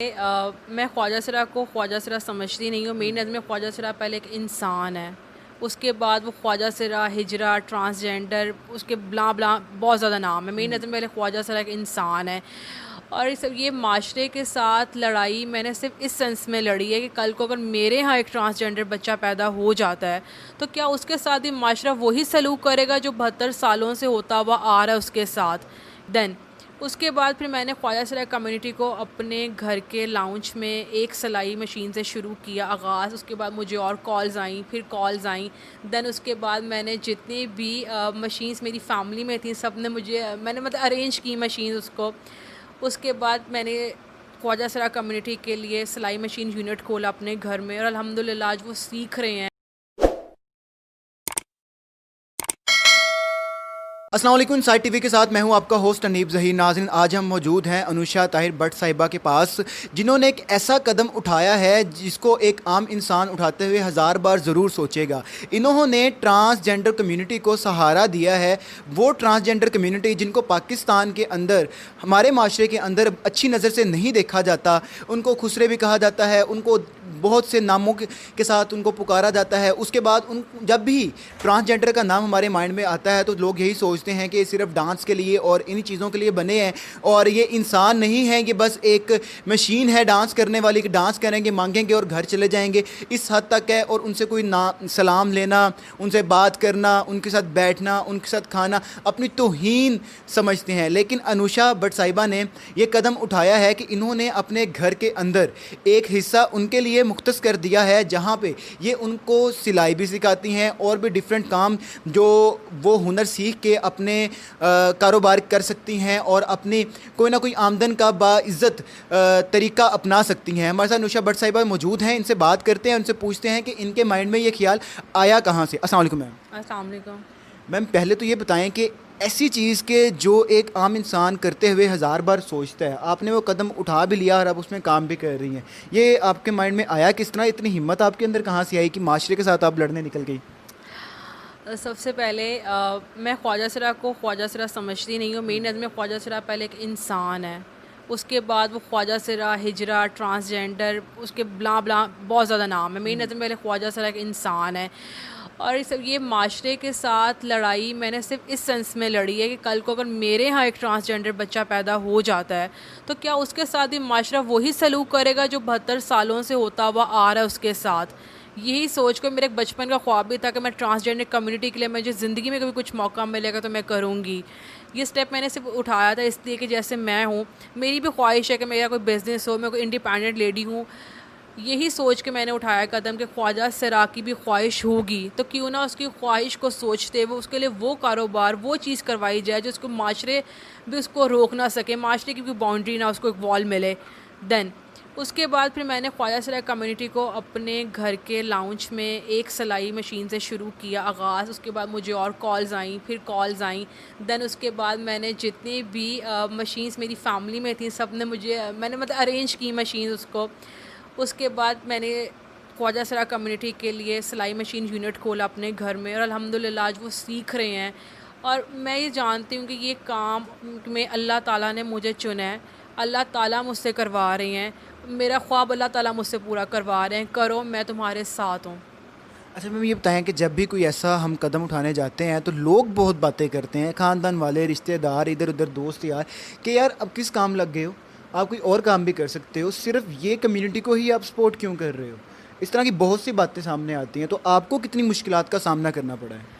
मैं ख्वाजा सरा को ख्वाजा सरा समझती नहीं हूँ। मेरी नज़र में ख्वाजा सरा पहले एक इंसान है, उसके बाद वो ख्वाजा सरा, हिजरा, ट्रांसजेंडर, उसके ब्ला ब्ला बहुत ज़्यादा नाम है। मेरी नज़र में पहले ख्वाजा सरा एक इंसान है। और ये माशरे के साथ लड़ाई मैंने सिर्फ इस सेंस में लड़ी है कि कल को अगर मेरे यहाँ एक ट्रांसजेंडर बच्चा पैदा हो जाता है तो क्या उसके साथ ही माशरा वही सलूक करेगा जो 72 सालों से होता हुआ आ रहा है उसके साथ। देन उसके बाद फिर मैंने ख्वाजा सरा कम्युनिटी को अपने घर के लाउंज में एक सिलाई मशीन से शुरू किया आगाज़। उसके बाद मुझे और कॉल्स आई, फिर कॉल्स आई। देन उसके बाद मैंने जितनी भी मशीन्स मेरी फैमिली में थी सब ने मैंने मतलब अरेंज की मशीन उसको। उसके बाद मैंने ख्वाजा सरा कम्युनिटी के लिए सिलाई मशीन यूनिट खोला अपने घर में और अल्हम्दुलिल्लाह आज वो सीख रहे हैं। अस्सलाम वालेकुम। इनसाइड टीवी के साथ मैं हूं आपका होस्ट अनीब ज़हीर। नाज़रीन, आज हम मौजूद हैं अनुषा ताहिर भट्ट साहिबा के पास, जिन्होंने एक ऐसा कदम उठाया है जिसको एक आम इंसान उठाते हुए हज़ार बार ज़रूर सोचेगा। इन्होंने ट्रांसजेंडर कम्युनिटी को सहारा दिया है। वो ट्रांसजेंडर कम्युनिटी जिनको पाकिस्तान के अंदर, हमारे माशरे के अंदर अच्छी नज़र से नहीं देखा जाता, उनको खुसरे भी कहा जाता है, उनको बहुत से नामों के साथ उनको पुकारा जाता है। उसके बाद जब भी ट्रांसजेंडर का नाम हमारे माइंड में आता है तो लोग यही सोचते हैं कि सिर्फ डांस के लिए और इन्हीं चीज़ों के लिए बने हैं और ये इंसान नहीं है, कि बस एक मशीन है डांस करने वाली, कि डांस करेंगे, मांगेंगे और घर चले जाएंगे। इस हद तक है। और उनसे कोई ना सलाम लेना, उनसे बात करना, उनके साथ बैठना, उनके साथ खाना अपनी तौहीन समझते हैं। लेकिन अनुषा भट्ट साहिबा ने यह कदम उठाया है कि इन्होंने अपने घर के अंदर एक हिस्सा उनके लिए मुख्तस कर दिया है, जहाँ पे ये उनको सिलाई भी सिखाती हैं और भी डिफरेंट काम जो वो हुनर सीख के अपने कारोबार कर सकती हैं और अपनी कोई ना कोई आमदन का बाइज़्ज़त तरीका अपना सकती हैं। हमारे साथ अनुषा भट्ट साहिबा मौजूद हैं, इनसे बात करते हैं, उनसे पूछते हैं कि इनके माइंड में ये ख्याल आया कहाँ से। अस्सलाम वालेकुम मैम। अस्सलाम वालेकुम। मैम, पहले तो ये बताएं कि ऐसी चीज़ के जो एक आम इंसान करते हुए हज़ार बार सोचता है, आपने वो कदम उठा भी लिया और आप उसमें काम भी कर रही हैं, ये आपके माइंड में आया किस तरह? इतनी हिम्मत आपके अंदर कहाँ से आई कि माशरे के साथ आप लड़ने निकल गई? सबसे पहले मैं ख्वाजा सरा को ख्वाजा सरा समझती नहीं हूँ। मेरी नज़र में ख्वाजा सरा पहले एक इंसान है, उसके बाद वो ख्वाजा सरा, हिजरा, ट्रांसजेंडर, उसके ब्ला ब्ला बहुत ज़्यादा नाम है। मेरी नज़र में पहले ख्वाजा सरा एक इंसान है। और ये माशरे के साथ लड़ाई मैंने सिर्फ इस सेंस में लड़ी है कि कल को अगर मेरे यहाँ एक ट्रांसजेंडर बच्चा पैदा हो जाता है तो क्या उसके साथ ही माशरा वही सलूक करेगा जो 72 सालों से होता हुआ आ रहा है उसके साथ। यही सोच कर मेरे एक बचपन का ख्वाब भी था कि मैं ट्रांसजेंडर कम्युनिटी के लिए मुझे ज़िंदगी में कभी कुछ मौका मिलेगा तो मैं करूँगी। ये स्टेप मैंने सिर्फ उठाया था इसलिए कि जैसे मैं हूँ, मेरी भी ख्वाहिश है कि मेरा कोई बिज़नेस हो, मैं कोई इंडिपेंडेंट लेडी हूँ। यही सोच के मैंने उठाया कदम कि ख्वाजा सरा की भी ख्वाहिश होगी तो क्यों ना उसकी ख्वाहिश को सोचते वो उसके लिए वो कारोबार, वो चीज़ करवाई जाए जो उसको माशरे भी उसको रोक ना सके, माशरे की भी बाउंड्री ना उसको एक वॉल मिले। देन उसके बाद फिर मैंने ख्वाजा सरा कम्युनिटी को अपने घर के लाउंज में एक सिलाई मशीन से शुरू किया आगाज़। उसके बाद मुझे और कॉल्स आई, फिर कॉल्स आई। देन उसके बाद मैंने जितनी भी मशीन्स मेरी फैमिली में थी सब ने मैंने मतलब अरेंज की मशीन उसको। उसके बाद मैंने ख्वाजा सरा कम्युनिटी के लिए सिलाई मशीन यूनिट खोला अपने घर में और अल्हम्दुलिल्लाह आज वो सीख रहे हैं। और मैं ये जानती हूँ कि ये काम में अल्लाह ताला ने मुझे चुना है, अल्लाह ताला मुझसे करवा रहे हैं, मेरा ख्वाब अल्लाह ताला मुझसे पूरा करवा रहे हैं। करो, मैं तुम्हारे साथ हूँ। अच्छा मैम, ये बताएं कि जब भी कोई ऐसा हम कदम उठाने जाते हैं तो लोग बहुत बातें करते हैं, ख़ानदान वाले, रिश्तेदार, इधर उधर दोस्त यार, कि यार अब किस काम लग गए हो, आप कोई और काम भी कर सकते हो, सिर्फ ये कम्युनिटी को ही आप सपोर्ट क्यों कर रहे हो? इस तरह की बहुत सी बातें सामने आती हैं। तो आपको कितनी मुश्किलात का सामना करना पड़ा है?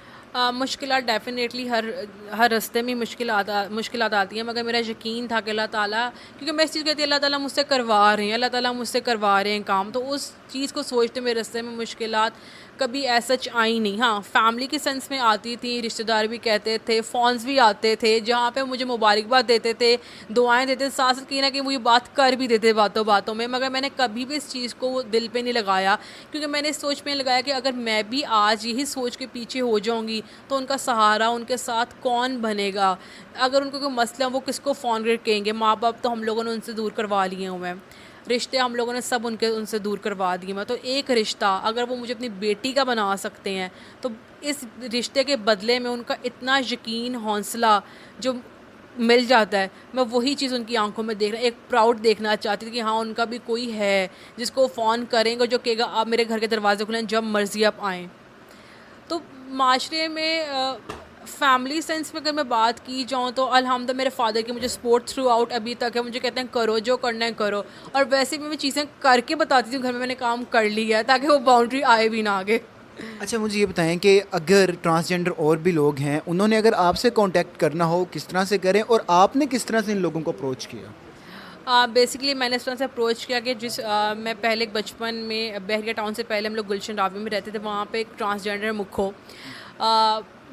मुश्किलात डेफ़िनेटली हर रास्ते में मुश्किलात आती हैं, मगर मेरा यकीन था कि अल्लाह ताला, क्योंकि मैं इस चीज़ कहती अल्लाह ताला मुझसे करवा रहे हैं, अल्लाह ताला मुझसे करवा रहे हैं काम, तो उस चीज़ को सोचते मेरे रास्ते में मुश्किलात कभी ऐसा आई नहीं। हाँ, फैमिली के सेंस में आती थी, रिश्तेदार भी कहते थे, फ़ोन्स भी आते थे जहाँ पे मुझे मुबारकबाद देते थे, दुआएं देते, साथ साथ कहीं ना कहीं मुझे बात कर भी देते बातों बातों में, मगर मैंने कभी भी इस चीज़ को दिल पे नहीं लगाया, क्योंकि मैंने इस सोच में लगाया कि अगर मैं भी आज यही सोच के पीछे हो जाऊँगी तो उनका सहारा उनके साथ कौन बनेगा? अगर उनको कोई मसला, वो किसको फ़ोन करके कहेंगे? माँ बाप तो हम लोगों ने उनसे दूर करवा लिए हुए हैं, रिश्ते हम लोगों ने सब उनसे दूर करवा दिए हैं। तो एक रिश्ता अगर वो मुझे अपनी बेटी का बना सकते हैं तो इस रिश्ते के बदले में उनका इतना यकीन, हौसला जो मिल जाता है, मैं वही चीज़ उनकी आंखों में देख रहा, एक प्राउड देखना चाहती थी कि हाँ उनका भी कोई है जिसको फ़ोन करेंगे, जो कहेगा आप मेरे घर के दरवाजे खुलें, जब मर्ज़ी आप आएँ। तो माशरे में फैमिली सेंस में अगर मैं बात की जाऊँ तो अल्हम्दुलिल्लाह मेरे फ़ादर की मुझे सपोर्ट थ्रू आउट अभी तक है। मुझे कहते हैं करो, जो करना है करो, और वैसे भी मैं चीज़ें करके बताती हूँ घर में मैंने काम कर लिया है, ताकि वो बाउंड्री आए भी ना आगे। अच्छा, मुझे ये बताएं कि अगर ट्रांसजेंडर और भी लोग हैं, उन्होंने अगर आपसे कांटेक्ट करना हो, किस तरह से करें और आपने किस तरह से इन लोगों को अप्रोच किया? बेसिकली मैंने इस तरह से अप्रोच किया कि मैं पहले बचपन में बहरिया टाउन से पहले हम लोग गुलशन रावी में रहते थे, वहाँ पे एक ट्रांसजेंडर मुखो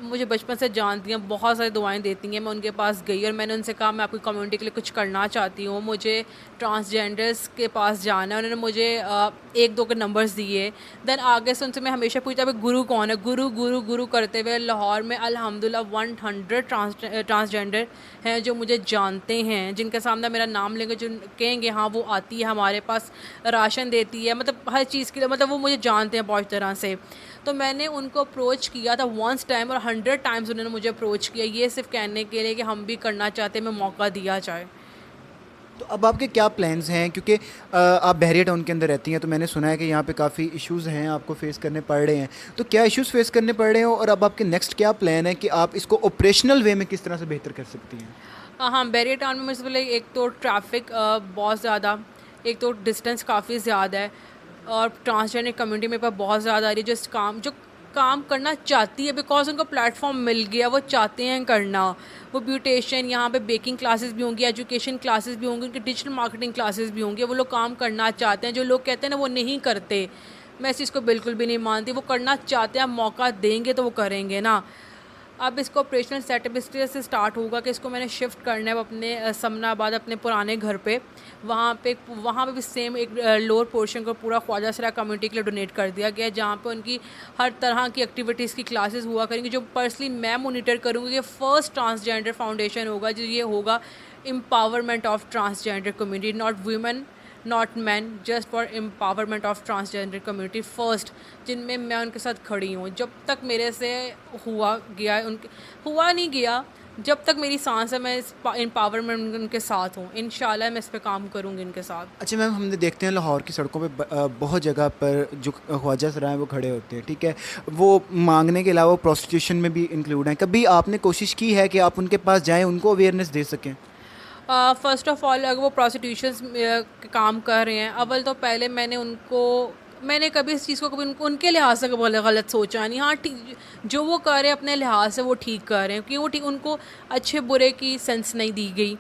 मुझे बचपन से जानती हैं, बहुत सारी दुआएं देती हैं। मैं उनके पास गई और मैंने उनसे कहा मैं आपकी कम्युनिटी के लिए कुछ करना चाहती हूँ, मुझे ट्रांसजेंडर्स के पास जाना है। उन्होंने मुझे एक दो के नंबर्स दिए। देन आगे से उनसे मैं हमेशा पूछता भाई गुरु कौन है, गुरु गुरु गुरु करते हुए लाहौर में अल्हम्दुलिल्लाह 100 ट्रांसजेंडर हैं जो मुझे जानते हैं, जिनके सामने मेरा नाम लेंगे, जो कहेंगे हाँ वो आती है हमारे पास, राशन देती है, मतलब हर चीज़ के लिए, मतलब वो मुझे जानते हैं बहुत तरह से। तो मैंने उनको अप्रोच किया था वंस टाइम, और 100 टाइम्स उन्होंने मुझे अप्रोच किया, ये सिर्फ कहने के लिए कि हम भी करना चाहते हैं, मैं मौका दिया जाए। तो अब आपके क्या प्लान्स हैं, क्योंकि आप बहरिया टाउन के अंदर रहती हैं, तो मैंने सुना है कि यहाँ पे काफ़ी इश्यूज़ हैं आपको फेस करने पड़ रहे हैं, तो क्या इश्यूज़ फेस करने पड़ रहे हो और अब आपके नेक्स्ट क्या प्लान है कि आप इसको ऑपरेशनल वे में किस तरह से बेहतर कर सकती हैं? हाँ, बहरिया टाउन में मुझे बोले एक तो ट्रैफिक बहुत ज़्यादा, एक तो डिस्टेंस काफ़ी ज़्यादा है, और ट्रांसजेंडर कम्युनिटी में पर बहुत ज़्यादा आ रही है जो काम करना चाहती है, बिकॉज उनको प्लेटफॉर्म मिल गया, वो चाहते हैं करना। वो ब्यूटेशियन, यहाँ पे बेकिंग क्लासेस भी होंगी, एजुकेशन क्लासेस भी होंगी, उनकी डिजिटल मार्केटिंग क्लासेस भी होंगी, वो लोग काम करना चाहते हैं। जो लोग कहते हैं ना वो नहीं करते, मैं इस चीज़ को बिल्कुल भी नहीं मानती, वो करना चाहते हैं, मौका देंगे तो वो करेंगे ना। अब इसको ऑपरेशनल सेटअप इस तरह से स्टार्ट होगा कि इसको मैंने शिफ्ट करना है अपने समनाबाद, अपने पुराने घर पे। वहाँ पे भी सेम एक लोअर पोर्शन को पूरा ख्वाजा सरा कम्युनिटी के लिए डोनेट कर दिया गया है, जहाँ पे उनकी हर तरह की एक्टिविटीज़ की क्लासेस हुआ करेंगी, जो पर्सनली मैं मोनिटर करूँगी। ये फर्स्ट ट्रांसजेंडर फाउंडेशन होगा, जो ये होगा empowerment of transgender community, not women not man, just for empowerment of transgender community first, जिनमें मैं उनके साथ खड़ी हूँ। जब तक मेरे से हुआ नहीं गया, जब तक मेरी सांस है, मैं इस एम्पावरमेंट उनके साथ हूँ। इंशाल्लाह मैं इस पे काम करूँगी इनके साथ। अच्छा मैम, हमने देखते हैं लाहौर की सड़कों पे बहुत जगह पर जो ख्वाजा सराय हैं वो खड़े होते हैं, ठीक है, वो मांगने के अलावा प्रोस्टिट्यूशन में भी इंक्लूड हैं। कभी आपने कोशिश की है कि आप उनके पास जाएं, उनको अवेयरनेस दे सकें? फ़र्स्ट ऑफ़ ऑल अगर वो प्रोस्टिट्यूशंस काम कर रहे हैं, अव्वल तो पहले मैंने कभी इस चीज़ को कभी उनके लिहाज से कभी गलत सोचा नहीं। हाँ ठीक, जो वो कर रहे हैं अपने लिहाज से वो ठीक कर रहे हैं, क्योंकि वो ठीक, उनको अच्छे बुरे की सेंस नहीं दी गई,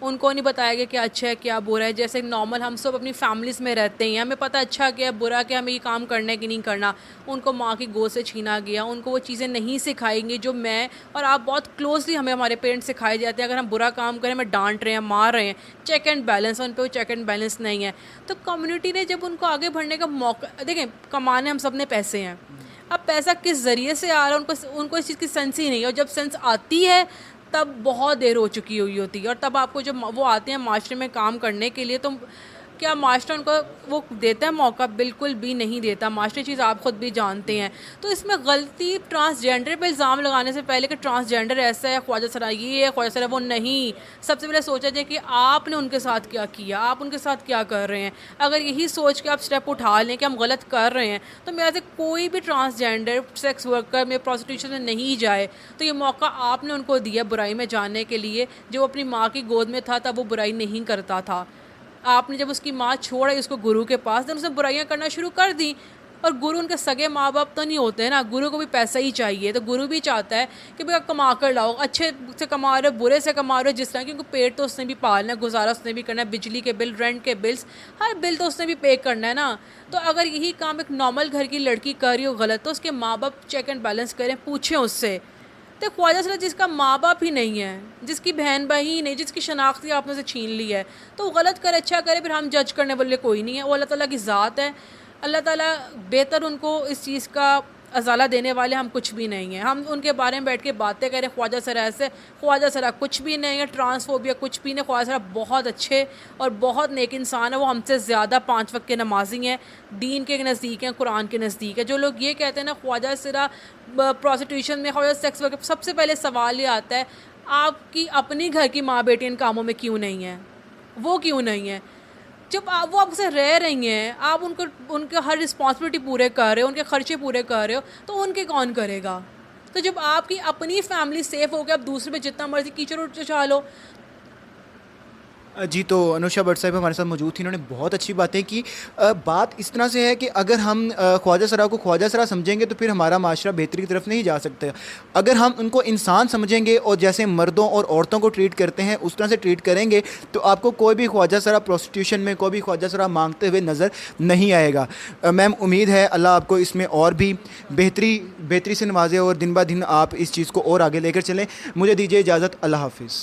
उनको नहीं बताया गया क्या अच्छा है क्या बुरा है। जैसे नॉर्मल हम सब अपनी फैमिलीज़ में रहते हैं, हमें पता अच्छा क्या है बुरा क्या, हमें ये काम करना है कि नहीं करना। उनको माँ की गोद से छीना गया, उनको वो चीज़ें नहीं सिखाएंगी जो मैं और आप बहुत क्लोजली हमें हमारे पेरेंट्स सिखाए जाते हैं। अगर हम बुरा काम करें, हमें डांट रहे हैं, मार रहे हैं, चेक एंड बैलेंस, उन पर वो चेक एंड बैलेंस नहीं है। तो कम्युनिटी ने जब उनको आगे बढ़ने का मौका, देखें कमाने हम सब ने पैसे हैं, अब पैसा किस ज़रिए से आ रहा है उनको इस चीज़ की सेंस ही नहीं है। और जब सेंस आती है तब बहुत देर हो चुकी हुई होती है, और तब आपको जब वो आते हैं माशरे में काम करने के लिए, तो क्या मास्टर उनको वो देता है मौका? बिल्कुल भी नहीं देता। मास्टर चीज़ आप ख़ुद भी जानते हैं। तो इसमें गलती ट्रांसजेंडर पे इल्ज़ाम लगाने से पहले कि ट्रांसजेंडर ऐसा है, ख्वाजा सरा ये है, ख्वाजा सरा वो नहीं, सबसे पहले सोचा जाए कि आपने उनके साथ क्या किया, आप उनके साथ क्या कर रहे हैं। अगर यही सोच के आप स्टेप उठा लें कि हम गलत कर रहे हैं, तो मेरे से कोई भी ट्रांसजेंडर सेक्स वर्कर में प्रोस्टिट्यूशन में नहीं जाए। तो ये मौका आपने उनको दिया बुराई में जाने के लिए। जो अपनी माँ की गोद में था तब वो बुराई नहीं करता था, आपने जब उसकी माँ छोड़ आई उसको गुरु के पास, तो उसने बुराइयां करना शुरू कर दी। और गुरु उनके सगे माँ बाप तो नहीं होते हैं ना, गुरु को भी पैसा ही चाहिए। तो गुरु भी चाहता है कि भाई कमा कर लाओ, अच्छे से कमा रहे हो, बुरे से कमा रहे हो, जिस तरह की, उनको पेट तो उसने भी पालना है, गुजारा उसने भी करना है, बिजली के बिल, रेंट के बिल्स, हर बिल तो उसने भी पे करना है ना। तो अगर यही काम एक नॉर्मल घर की लड़की कर रही हो गलत, तो उसके माँ बाप चेक एंड बैलेंस करें, पूछें उससे। तो ख्वाजा सरा जिसका माँ बाप ही नहीं है, जिसकी बहन भाई ही नहीं, जिसकी शनाख्ती आपने से छीन ली है, तो वो गलत करे अच्छा करे, फिर हम जज करने वाले कोई नहीं है। वो अल्लाह ताला की ज़ात है, अल्लाह ताला बेहतर उनको इस चीज़ का अजाला देने वाले, हम कुछ भी नहीं हैं। हम उनके बारे में बैठ के बातें करें ख्वाजा सरा ऐसे, ख्वाजा सरा कुछ भी नहीं है, ट्रांसफोबिया कुछ भी नहीं। ख्वाजा सरा बहुत अच्छे और बहुत नेक इंसान है, वो हमसे ज़्यादा 5 वक्त के नमाजी हैं, दीन के नज़दीक हैं, कुरान के नज़दीक है। जो लोग ये कहते हैं ना ख्वाजा सरा प्रोस्टिट्यूशन में, ख्वाजा सेक्स वर्कर, सबसे पहले सवाल ये आता है आपकी अपनी घर की माँ बेटी इन कामों में क्यों नहीं है? वो क्यों नहीं है? जब आप वो आपसे रह रही हैं, आप उनको उनके हर रिस्पॉन्सिबिलिटी पूरे कर रहे हो, उनके खर्चे पूरे कर रहे हो, तो उनके कौन करेगा? तो जब आपकी अपनी फैमिली सेफ़ हो के आप दूसरे पे जितना मर्ज़ी कीचड़ उछालो। जी, तो अनुषा भट्ट साहिबा हमारे साथ मौजूद थी। इन्होंने बहुत अच्छी बातें की। बात इस तरह से है कि अगर हम ख्वाजा सरा को ख्वाजा सरा समझेंगे तो फिर हमारा माशरा बेहतरी की तरफ नहीं जा सकता। अगर हम उनको इंसान समझेंगे और जैसे मर्दों और औरतों को ट्रीट करते हैं उस तरह से ट्रीट करेंगे तो आपको कोई भी ख्वाजा सरा प्रोस्टिट्यूशन में कोई भी ख्वाजा सरा मांगते हुए नज़र नहीं आएगा। मैम, उम्मीद है अल्लाह आपको इसमें और भी बेहतरी से नवाजे और दिन ब दिन आप इस चीज़ को और आगे लेकर चलें। मुझे दीजिए इजाज़त। अल्लाह हाफिज़।